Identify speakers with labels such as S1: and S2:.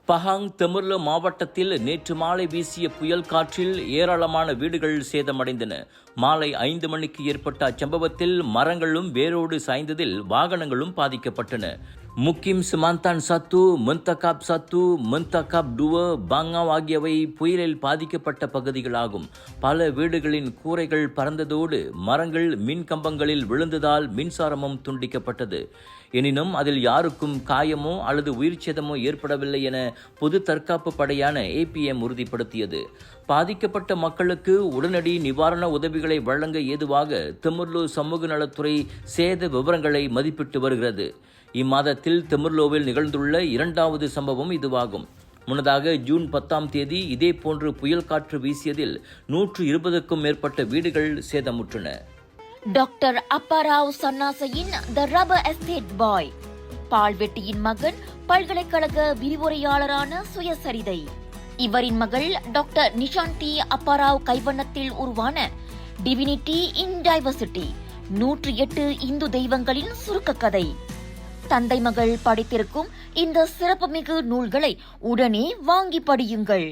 S1: Pahang தெமுர்ல மாவட்டத்தில் நேற்று மாலை வீசிய புயல் காற்றில் ஏராளமான வீடுகள் சேதமடைந்தன. மாலை 5 மணிக்கு ஏற்பட்ட அச்சம்பவத்தில் மரங்களும் வேரோடு சாய்ந்ததில் வாகனங்களும் பாதிக்கப்பட்டன. முக்கிம் சிமாந்தான் சத்து, மந்தகாப் சத்து, மந்தகாப் டுவ, பாங்காவ் ஆகியவை புயலில் பாதிக்கப்பட்ட பகுதிகளாகும். பல வீடுகளின் கூரைகள் பறந்ததோடு மரங்கள் மின் கம்பங்களில் விழுந்ததால் மின்சாரமும் துண்டிக்கப்பட்டது. எனினும் அதில் யாருக்கும் காயமோ அல்லது உயிர் சேதமோ ஏற்படவில்லை என பொது தற்காப்பு படையான APM உறுதிப்படுத்தியது. பாதிக்கப்பட்ட மக்களுக்கு உடனடி நிவாரண உதவிகளை வழங்க ஏதுவாக தெமுர்லோ சமூக நலத்துறை சேத விவரங்களை மதிப்பிட்டு வருகிறது. இம்மாதத்தில் தெமுர்லோவில் நிகழ்ந்துள்ள 2வது சம்பவம் இதுவாகும். முன்னதாக ஜூன் 10ஆம் தேதி இதேபோன்று புயல் காற்று வீசியதில் 120க்கும் மேற்பட்ட வீடுகள் சேதமுற்றன.
S2: டாக்டர் அப்பாராவ் சன்னாசையின் த ரப்பர் எஸ்டேட் பாய், பால்வெட்டியின் மகன், பல்கலைக்கழக விரிவுரையாளரான சுயசரிதை. இவரின் மகள் டாக்டர் நிஷாந்தி அப்பாராவ் கைவண்ணத்தில் உருவான டிவினிட்டி இன் டைவர்சிட்டி, 108 இந்து தெய்வங்களின் சுருக்க கதை. தந்தை மகள் படித்திருக்கும் இந்த சிறப்புமிகு நூல்களை உடனே வாங்கி படியுங்கள்.